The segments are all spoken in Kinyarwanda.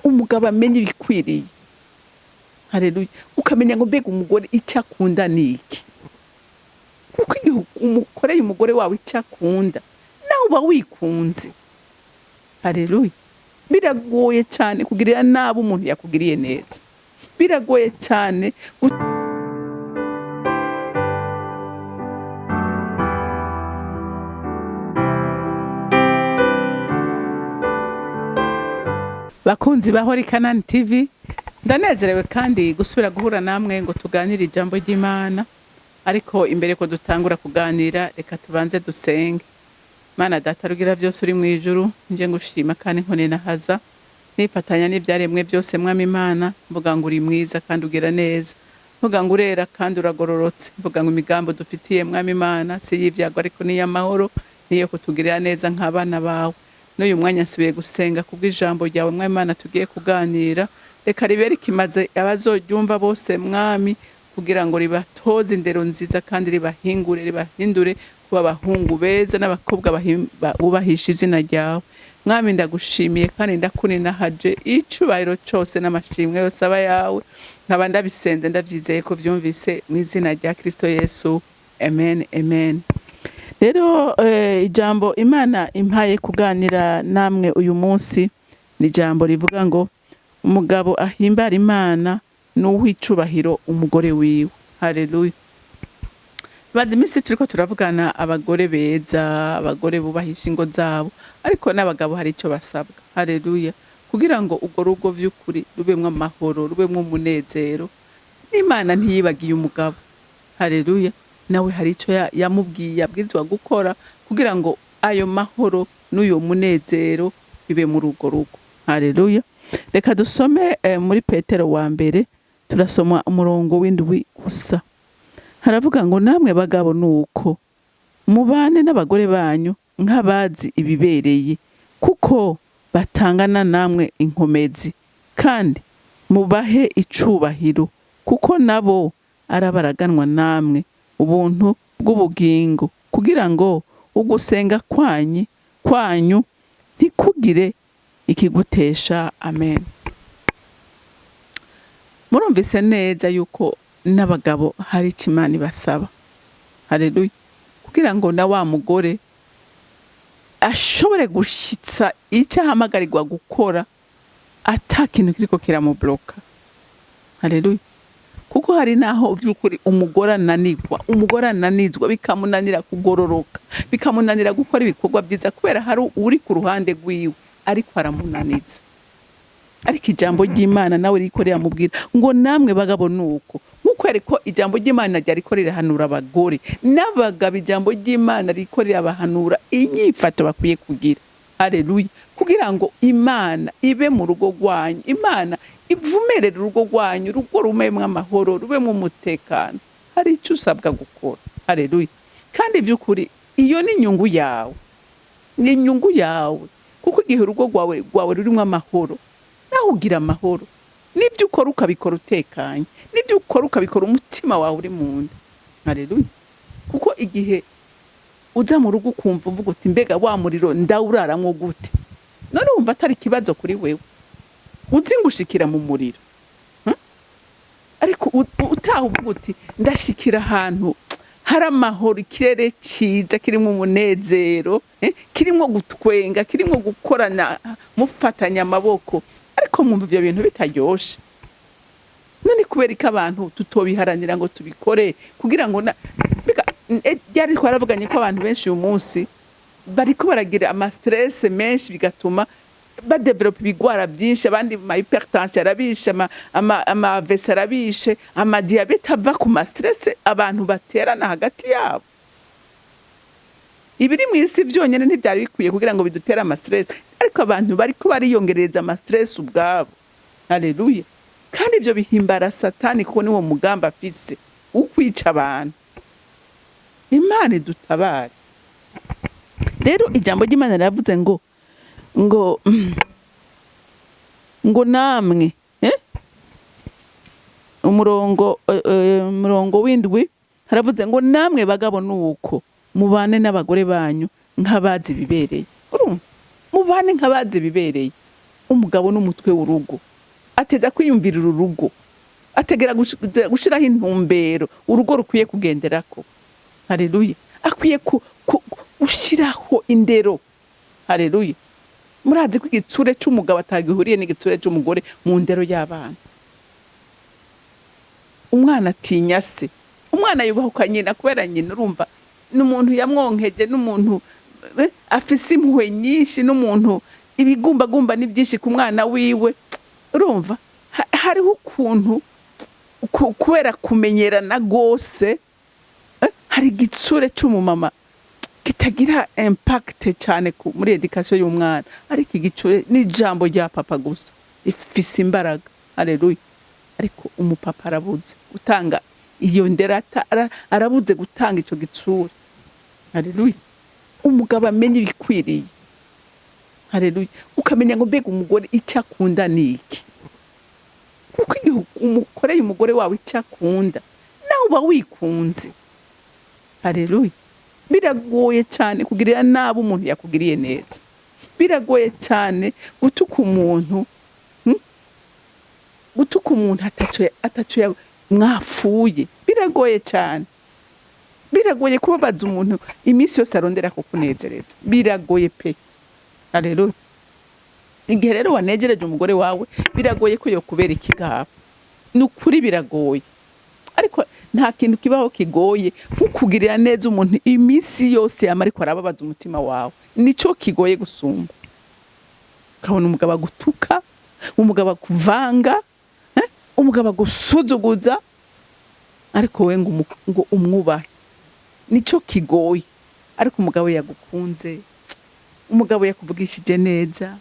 umugabo amenye ibikwiriye. Haleluya. Ukamenya ngo mbega umugore icyo akunda niki. Kuko igihe umukoreye umugore wawe icyo akunda nawe uba wikunze. Haleluya. Biragoye cyane kugirira nabi umuntu yakugiriye neza. Biragoye cyane. Bakunzi bahori CANAAN TV, ndanezerewe kandi gusubira guhura namwe ngo tuganire ijambo ry'Imana. Ariko imbere ko dutangura kuganira, reka tubanze dusenge. Mana data rugira byose uri mu ijuru, nje ngushima kandi nkone nahaza. Nifatanya n'ibyaremwe byose mwami Imana, mvuga ngo uri mwiza kandi ugira neza. Mvuga ngo urera kandi uragororotse. Mvuga ngo imigambo dufitiye mwami Imana si y'ivyago ariko ni y'amahoro, niyo kutugirira neza nk'abana bawe. N'uyu mwanya nsubiye gusenga kubw'ijambo ryawe mwami Imana tugiye kuganira. Reka ribere kimaze abazoryumva bose mwami, kugira ngo ribatoze indero nziza kandi ribahindure kuba abahungu beza n'abakobwa bubahisha izina ryawe. Mwami ndagushimiye kandi ndakuninahaje icubahiro cyose n'amashimwe yose aba yawe. Nkaba ndabisenze ndabyizeye ko byumvise mu izina rya Kristo Yesu. Amen, amen. Rero ijambo Imana impaye kuganira namwe uyu munsi ni ijambo rivuga ngo umugabo ahimbara Imana n'uw'icubahiro umugore wiwe. Haleluya. Bazi iminsi turiko turavugana abagore beza, abagore bubahisha ingo zabo, ariko n'abagabo hari icyo basabwa. Haleluya. Kugira ngo urwo rugo vy'ukuri rubemwo amahoro, rubemwo umunezero, Imana ntiyibagiye umugabo. Haleluya. Nawe hari icyo yamubwiye abwirizwa gukora kugira ngo ayo mahoro n'uyo munezero bibe mu rugo rugo. Haleluya. Reka dusome muri Petero wa mbere, turasoma umurongo w'indwi gusa. Haravuga ngo namwe bagabo nuko mubane n'abagore banyu nk'abazi ibibereye, kuko batangana namwe inkomezi, kandi mubahe icubahiro, kuko nabo arabaraganwa namwe ubuntu bw'ubugingo, kugira ngo ugusenga kwanyu ntikugire ikigutesha. Amen. Murumvise neza yuko n'abagabo hari ikimani basaba. Haleluya. Kugira ngo na wa mugore ashobore gushitsa icyo ahamagarirwa gukora atakintu kiriko kiramubloka. Haleluya. Kuko hari naho by'ukuri umugore ananizwa bikamunanira kugororoka, bikamunanira gukora ibikorwa byiza kubera hari uri ku ruhande rwiwe ariko aramunaniza. Ariko ijambo ry'Imana nawe rikorera mubwira ngo namwe bagabo nuko, nkuko ariko ijambo ry'Imana ryarikorera hanura abagore n'abagabo, ijambo ry'Imana rikorera abahanura inyifato bakwiye kugira. Haleluya. Kugira ngo Imana ibe mu rugo rwanyu, Imana ivumerere urugo rwanyu, urugo rumemwe amahoro, rubemwe umutekano. Hari icyo usabwa gukora. Haleluya. Kandi by'ukuri iyo ni inyungu yawe, ni inyungu yawe, kuko igihe urugo rwawe rurimo amahoro nawe ugira amahoro. Nibyo ukora ukabikora utekanye, nibyo ukora ukabikora umutima wawe uri mu nda. Haleluya. Kuko igihe uza mu rugo ukumva uvuga uti mbega wa muriro ndawuraramwo gute, none wumva atari kibazo kuri wewe, uzi ngushikira mu muriro. Ariko utaha uvuga uti ndashikira ahantu hari amahoro, ikirere cyiza kirimo umunezero, kirimo gutwenga, kirimo gukorana mufatanya amaboko, ariko mwumva ibyo bintu bitaryoshe. None kubera ko abantu tutobiharanira ngo tubikore kugira ngo byari twaravuganye ko abantu benshi uyu munsi bariko baragira ama stress menshi, bigatuma badevelopa ibigwara byinshi, abandi ma hypertension arabishe, ama vese arabishe, ama diabete ava ku ma stress abantu baterana hagati yabo. Ibiri mu isi byonyene ntibyari bikwiye kugira ngo bidutera ama stress, ariko abantu bariko bariyongereza ama stress ubwabo. Haleluya. Kandi ibyo bihimbara Satani, kuko niwo mugamba afise ukwica abantu. Imana idutabare. Rero ijambo ry'Imana riravuze ngo namwe umurongo w'indwi haravuze ngo namwe bagabo nuko mubane n'abagore banyu nk'abazi bibereye. Mubane nk'abazi bibereye. umugabo n'umutwe w'urugo, ateza kwiyumvirira urugo, ategera gushiraho intumbero urugo rukwiye kugenderako. Haleluya. Akwiye gushiraho indero. Haleluya. Murazi ko igitsure c'umugabo atagihuriye n'igitsure c'umugore mu ndero y'abana. Umwana atinya se, umwana yubahuka nyina kubera nyina, urumva n'umuntu yamwonkeje, n'umuntu afise impuhwe nyinshi, n'umuntu ibigumbagumba ni byinshi ku mwana wiwe. Urumva hariho ukuntu kubera kumenyerana gose, hari igitsure c'umumama kitagira impact cyane muri education y'umwana, ariko igitsure ni ijambo rya papa gusa rifise imbaraga. Haleluya. Ariko umupapa arabuze gutanga iyo nderata, arabuze gutanga ico gitsure. Haleluya. Umugabo amenye ibikwiriye. Haleluya. Ukamenya ngo mbega umugore icyo akunda niki, kuko igihe umukoreye umugore wawe icyo akunda nawe uba wikunze. Haleluya. Biragoye cyane kugirira nabi umuntu yakugiriye neza. Biragoye cyane gutuka umuntu, gutuka umuntu atacu mwafuye. Biragoye cyane. Biragoye kubabaza umuntu iminsi yose arondera kukunezereza. Biragoye pe. Haleluya. Igihe rero wanejereje umugore wawe, biragoye ko yokubera ikigabo. Nukuri biragoye. Ariko nta kintu kibaho kigoye nk'ukugirira neza umuntu iminsi yose yamariko arababaza umutima wawe. Nico kigoye gusumba. Kabona umugabo gutuka, umugabo kuvanga, umugabo gusuzuguza, ariko we ngo umwubahe. Nico kigoye. Ariko umugabo yagukunze, umugabo yakuvugishije neza,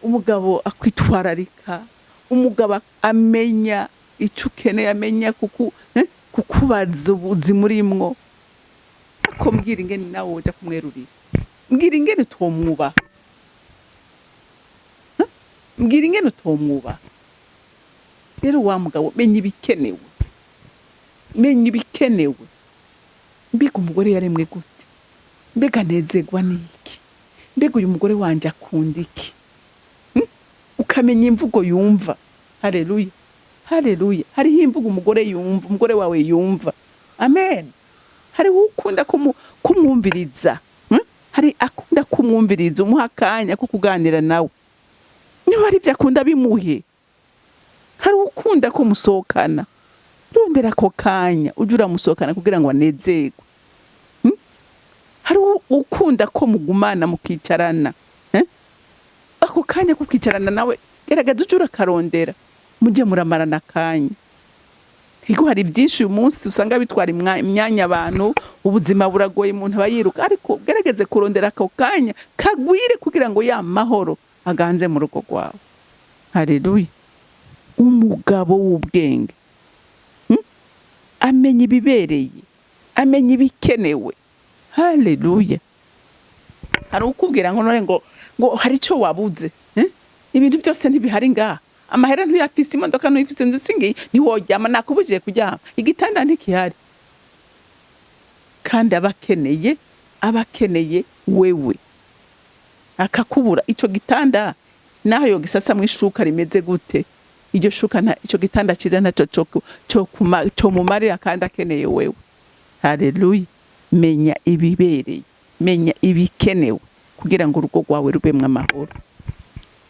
umugabo akwitwararika, umugabo amenya icyo ukeneye, amenya kukubaza ubuzima urimwo. Ako mbwira ingene nawe uja kumwerurira, mbwira ingene utomwubaha, mbwira ingene utomwubaha. Rero wa mugabo menya ibikenewe, menya ibikenewe. Mbega umugore yaremwe gute, mbega nezegwa niki, mbega uyu mugore wanje akunda iki. Ukamenya imvugo yumva. Haleluya. Haleluya. Hariho imvugo umugore yumva, umugore wawe yumva. Amen. Hari ukunda kumwumviriza, hari akunda kumwumviriza, umuha akanya ko kuganira nawe. Niba ari byo akunda bimuhe. Hari ukunda kumusohokana, rondera ako kanya uje uramusohokana kugira ngo anezerwe. Hari ukunda ko mugumana mukicarana, ako kanya ko kwicarana nawe gerageza uje urakarondera, mujye muramarana akanya. Higo hari byinshi uyu munsi usanga bitwara imyanya abantu, ubuzima buragoye, umuntu abayiruka, ariko gerageze kurondera ako kanya kagwire kugira ngo ya mahoro aganze mu rugo rwawe. Haleluya. Umugabo w'ubwenge, amenya ibibereye, amenya ibikenewe. Haleluya. Hari ukubwira ngo hari icyo wabuze, ibintu byose ntibihari ngaha, amahera ntuyafise, imodoka ntuyifise, inzu singi ntiworyama, nakubujije kuryama, igitanda ntikihari. Kandi abakeneye wewe, akakubura ico gitanda naho yo gisasa mwishuka rimeze gute, iryo shuka ico gitanda kiza naco cyo mumarira kandi akeneye wewe. Haleluya. Menya ibibereye, menya ibikenewe kugira ngo urugo rwawe rubemwe amahoro.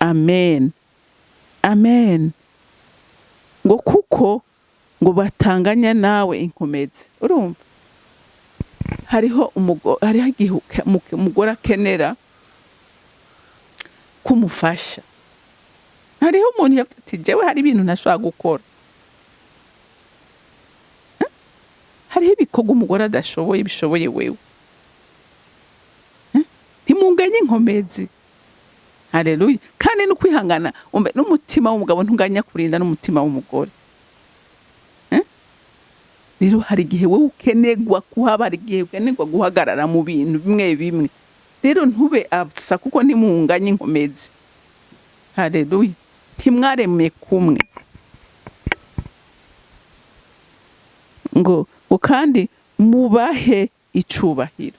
Amen. Amen. Ngo kuko ngo batanganya nawe inkomezi. Urumva hariho umugore akenera kumufasha. Hariho umuntu yavuze ati jewe hari ibintu ntashobora gukora. Hariho ibikorwa umugore adashoboye bishoboye wewe. Ntimunganye inkomezi. Haleluya. Kandi no kwihangana n'umutima w'umugabo ntunganya kurinda n'umutima w'umugore. Rero hari igihe wewe ukenegwa kuhaba, hari igihe ukenegwa guhagarara mu bintu bimwe bimwe. Rero ntube absa kuko ntimunganye inkomezi. Haleluya. Ntimwaremye kumwe. Ngo kandi mubahe icubahiro.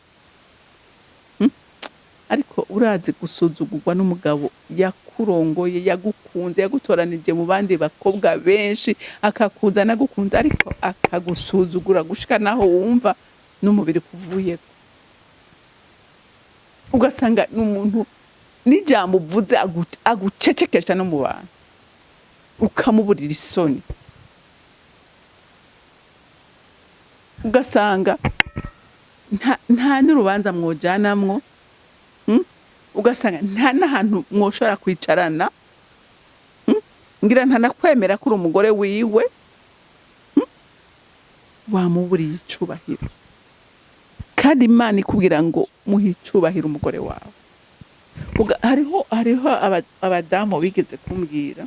ariko urazi gusuzugurwa n'umugabo yakurongoye, yagukunze, yagutoranije mu bandi bakobwa benshi, akakuzana gukunze, ariko akagusuzugura gushika naho wumva n'umubiri kuvuyeko. Ugasanga n'umuntu n'ijambo uvuze agucecekesha no mu bantu, ukamuburira isoni. Ugasanga nta n'urubanza mwojanamwo, ugasanga nta n'ahantu mwoshobora kwicarana, ngira ntanakwemera ko uri umugore wiwe, wamuburiye icubahiro. Kandi Imana ikubwira ngo muhe icubahiro umugore wawe. Hariho abadamu bigeze kumbwira,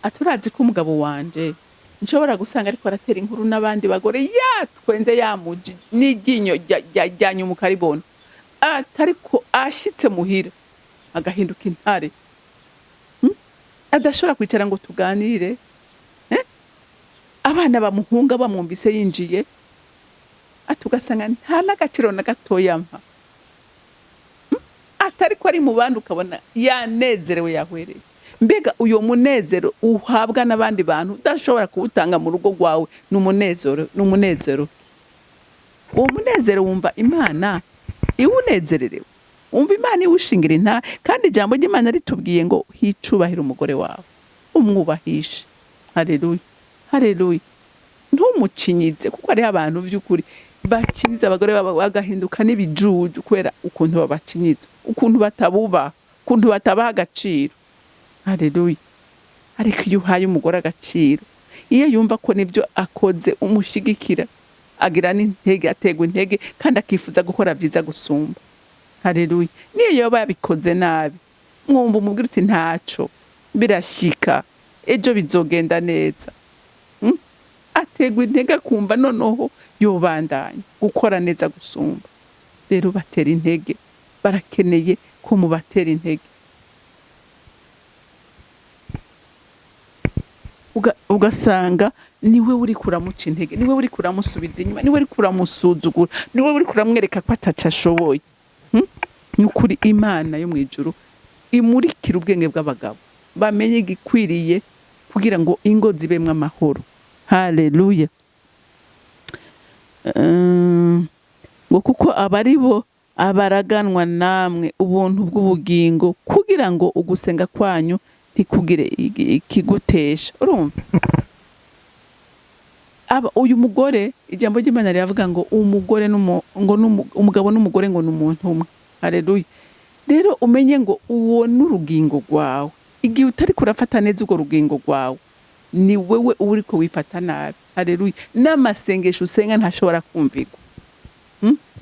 aturazi ko umugabo wanje nshobora gusanga ariko aratera inkuru n'abandi bagore yatwenze yamuji n'iryinyo ryanyuma ukaribona, atariko ashitse muhira agahinduka intare, adashobora kwicara ngo tuganire, abana bamuhunga bamwumvise yinjiye, atugasanga nta n'agaciro na gatoya mpa, atariko ari mu bandi ukabona yanezerewe yahwereye. Mbega uyo munezero uhabwa n'abandi bantu udashobora kuwutanga mu rugo rwawe, n'umunezero. Uwo munezero wumva Imana iwunezererewe, wumva Imana iwushingira intare. Kandi ijambo ry'Imana ritubwiye ngo hicubahira umugore wawe, umwubahishe. Haleluya, haleluya. Ntumucinyize, kuko hariho abantu vy'ukuri bacinyiza abagore babo bagahinduka n'ibijuju kubera ukuntu babacinyiza, ukuntu batabubaha, ukuntu batabaha agaciro. Haleluya. Ariko iyo uhaye umugore agaciro, iyo yumva ko nivyo akoze umushigikira, agira n'intege, ategwa intege, kandi akifuza gukora vyiza gusumba. Haleluya. Niyo yoba yabikoze nabi, mwumva umubwira uti ntaco, birashika, ejo bizogenda neza. Ategwa intege akumva noneho yobandanya gukora neza gusumba. Rero batera intege, barakeneye ko mubatera intege. Ugasanga niwe uri kuramuca intege, niwe uri kuramusubiza inyuma, niwe uri kuramusuzugura, niwe uri kuramwereka ko atacashoboye. Nukuri Imana yo mwijuru imurikira ubwenge bw'abagabo, bamenye igikwiriye kugira ngo ingo zibemwe amahoro. Haleluya. Ngo kuko abari bo abaraganwa namwe ubuntu bw'ubugingo, kugira ngo ugusenga kwanyu ntikugire ikigutesha. Urumva? Uyu mugore, ijambo ry'Imana riravuga ngo umugore umugabo n'umugore ngo n'umuntu umwe. Haleluya. Rero umenye ngo uwo n'urugingo rwawe, igihe utari kurafata neza urwo rugingo rwawe, ni wewe uriko wifata nabi. Haleluya. N'amasengesho usenga ntashobora kumvigwa,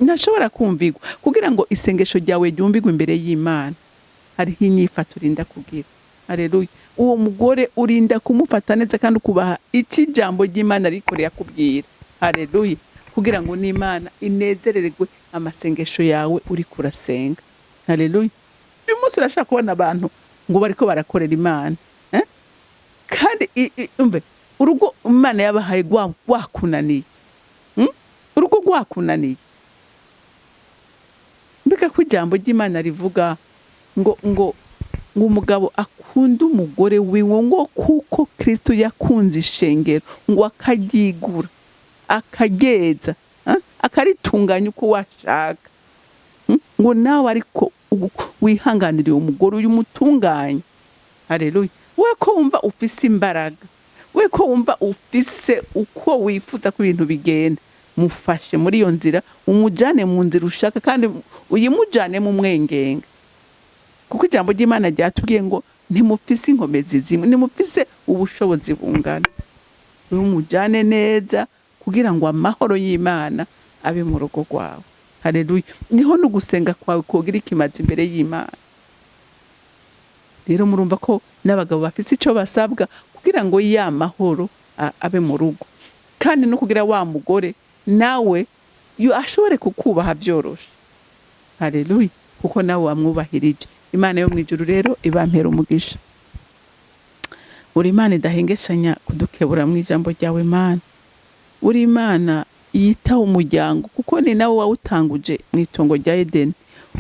ntashobora kumvigwa. Kugira ngo isengesho ryawe ryumvigwe imbere y'Imana, hariho inyifato urinda kugira. Haleluya. Uwo mugore urinda kumufata neza kandi ukubaha iki jambo ry'Imana riko yakubwira. Haleluya. Kugira ngo n'Imana inezerererwe amasengesho yawe uri kurasenga. Haleluya. Uyu munsi urashaka kubona abantu ngo bariko barakorera Imana, kandi umve urugo Imana yabahaye rwakunaniye, urugo rwakunaniye. Mbega ko ijambo ry'Imana rivuga ngo umugabo akunda umugore wiwe ngo kuko Kristo yakunze ishengero, ngo akaryigura, akageza, akaritunganya uko washaka. Ngo nawe ariko wihanganire umugore uyu mutunganye. Haleluya. We ko wumva ufise imbaraga, we ko wumva ufise uko wifuza ko ibintu bigenda, mufashe muri iyo nzira, umujane mu nzira ushaka, kandi uyimujane mu mwengenga. Kuko ijambo ry'Imana ryatubwiye ngo ntimufise inkomezi zimwe, ntimufise ubushobozi bungana. Umujane neza kugira ngo amahoro y'Imana abe mu rugo rwawe. Haleluya. Niho n'ugusenga kwawe kogira ikimazi imbere y'Imana. Rero murumva ko n'abagabo bafise ico basabwa kugira ngo ya mahoro abe mu rugo, kandi no kugira wa mugore nawe ashobore kukubaha vyoroshe. Haleluya. Kuko nawe wamwubahirije. Imana yo mwijuru rero ibampera umugisha. Uri Imana idahengeshanya kudukebura mu ijambo ryawe Mana. Uri Imana yitaho umuryango, kuko ni nawe wawutanguje mu itongo rya Edeni.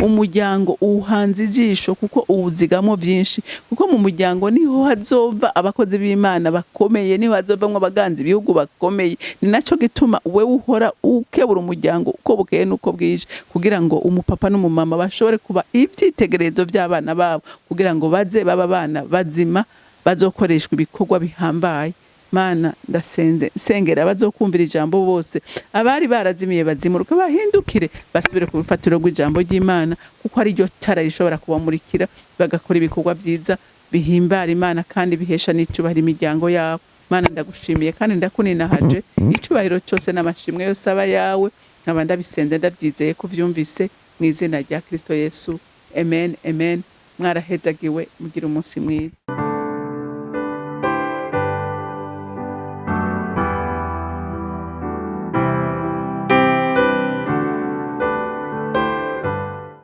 umuryango uwuhanze ijisho kuko uwuzigamo byinshi, kuko mu muryango niho hazova abakozi b'Imana bakomeye, niho hazovamwo abaganzi ibihugu bakomeye. Ni naco gituma wewe uhora ukebura umuryango uko bukeye nuko bwije, kugira ngo umupapa n'umumama bashobore kuba ivyitegererezo by'abana babo, kugira ngo baze baba abana bazima bazokoreshwa ibikorwa bihambaye. Mana ndasenze sengera bazokumvira ijambo bose, abari barazimiye bazimuruka bahindukire basubire ku rufatiro rw'ijambo ry'Imana, kuko ari ryo tara rishobora kubamurikira bagakora ibikorwa byiza bihimbara Imana kandi bihesha n'icubahiro imiryango yabo. Mana ndagushimiye kandi ndakuninahaje, icubahiro cyose n'amashimwe yose aba yawe, nkaba ndabisenze ndabyizeye ko vyumvise mu izina rya Kristo Yesu, amen amen. Mwarahezagiwe, mugira umunsi mwiza.